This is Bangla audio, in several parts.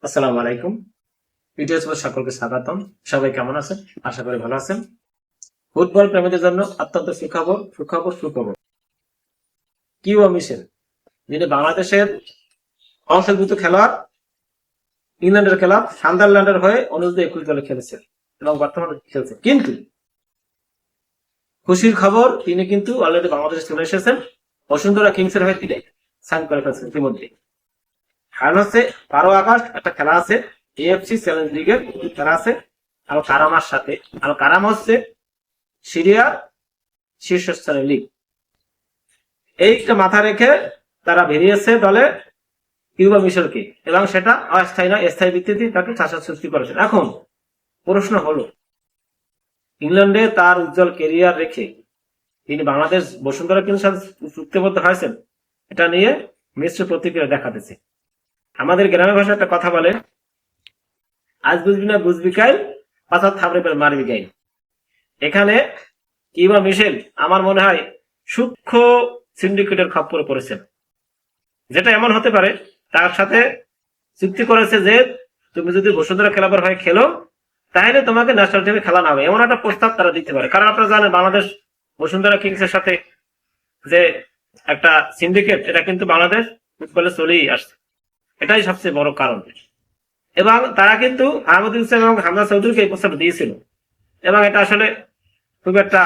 আসসালামু আলাইকুম। ভিডিও সকলকে স্বাগতম। সবাই কেমন আছেন? আশা করি ভালো আছেন। ফুটবল প্রেমীদের জন্য অত্যন্ত সুখবর সুখবর সুখবর। কিউবা মিশেল, যিনি বাংলাদেশের অংশীভূত খেলোয়াড়, ইংল্যান্ডের খেলা সান্দারল্যান্ডের হয়ে অনুর্ধ 21 দলে খেলেছেন এবং বর্তমানে খেলছেন। কিন্তু খুশির খবর, তিনি কিন্তু অলরেডি বাংলাদেশে চলে এসেছেন। বসুন্ধরা কিংসের হয়ে তিনি সাইন করে ফেলছেন ইতিমধ্যে। কারণ হচ্ছে 12 আগস্ট একটা খেলা আছে, এএফসি চ্যালেঞ্জ লিগের খেলা আছে আল কারামার সাথে। আল কারাম হচ্ছে সিরিয়ার শীর্ষস্থানের লিগ। এইটা মাথা রেখে তারা বেরিয়েছে দলে কিউবা মিশেলকে, এবং সেটা অস্থায়ী না স্থায়ী ভিত্তিতে তাকে চাষা সৃষ্টি করেছেন। এখন প্রশ্ন হলো, ইংল্যান্ডে তার উজ্জ্বল কেরিয়ার রেখে তিনি বাংলাদেশ বসুন্ধরা কিংসের সাথে চুক্তিবদ্ধ হয়েছেন, এটা নিয়ে মিশ্র প্রতিক্রিয়া দেখা দিচ্ছে। আমাদের গ্রামের ভাষায় একটা কথা বলে, আজ বুঝবি না বুঝবি কাইল, পাঁচার থাপড়ে পেল মারবি গাইল। এখানে কিউবা মিশেল আমার মনে হয় সূক্ষ্ম সিন্ডিকেটের খপ্পরে পড়েছেন, যেটা এমন হতে পারে তার সাথে চুক্তি করেছে যে তুমি যদি বসুন্ধরা ক্লাবের হয়ে খেলো তাহলে তোমাকে ন্যাশনাল টিমে খেলানো হবে, এমন একটা প্রস্তাব তারা দিতে পারে। কারণ আপনারা জানেন বাংলাদেশ বসুন্ধরা কিংসের সাথে যে একটা সিন্ডিকেট, এটা কিন্তু বাংলাদেশ ফুটবলে চলেই আসছে, এটাই সবচেয়ে বড় কারণ। এবং তারা কিন্তু আহমদুল ইসলাম এবং হামজা চৌধুরীকে এই প্রস্তাব দিয়েছিল, এবং এটা আসলে খুব একটা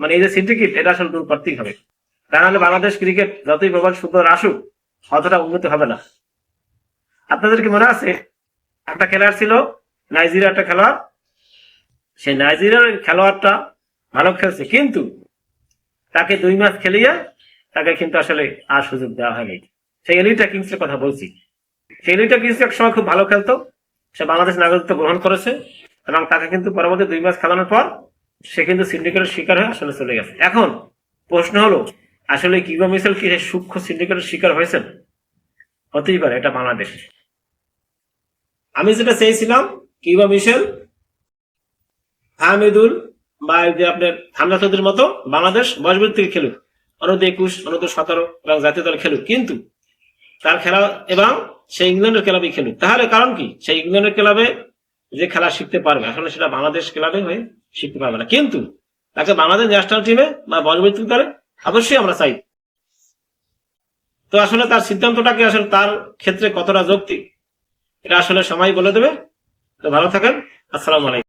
এই যে সিন্ডিকেট, এটা আসলে দূর করতেই হবে। তা নাহলে বাংলাদেশ ক্রিকেট যতই প্রবল সুন্দর আসুক, অতটা উন্নতি হবে না। আপনাদের কি মনে আছে, একটা খেলোয়াড় ছিল নাইজেরিয়ার একটা খেলোয়াড়, সেই নাইজেরিয়ার খেলোয়াড়টা ভালো খেলছে, কিন্তু তাকে 2 ম্যাচ খেলিয়ে তাকে কিন্তু আসলে আর সুযোগ দেওয়া হয়নি। সেই এলিটা কিংসের কথা বলছি। সেই এলিটা কিংস এক সময় খুব ভালো খেলতো, সে বাংলাদেশ নাগরিকত্ব গ্রহণ করেছে, এবং তাকে কিন্তু পরবর্তী 2 ম্যাচ খেলানোর পর সে কিন্তু সিন্ডিকেটের শিকার হয়ে আসলে চলে গেছে। এখন প্রশ্ন হলো, আসলে কিউবা মিশেল কি সূক্ষ্ম সিন্ডিকেটের শিকার হয়েছেন? হতেই পারে, এটা বাংলাদেশ। আমি যেটা চেয়েছিলাম, কিউবা মিশেল, আহমেদুল বা যে আপনার হামজা চৌধুরীর মতো বাংলাদেশ বয়সভিত্তিক থেকে খেলুক, অনূর্ধ্ব 21, অনূর্ধ্ব 17 এবং জাতীয় দলে খেলুক, কিন্তু তার খেলা এবং সেই ইংল্যান্ডের ক্লাবে খেলুক। তাহলে কারণ কি, সেই ইংল্যান্ডের ক্লাবে যে খেলা শিখতে পারবে, আসলে সেটা বাংলাদেশ ক্লাবে হয়ে শিখতে পারবে না। কিন্তু তাকে বাংলাদেশ ন্যাশনাল টিমে বা বয়সভিত্তিক দলে অবশ্যই আমরা চাই। তো আসলে তার সিদ্ধান্তটাকে আসলে তার ক্ষেত্রে কতটা যৌক্তিক, এটা আসলে সময় বলে দেবে। তো ভালো থাকেন। আসসালামু আলাইকুম।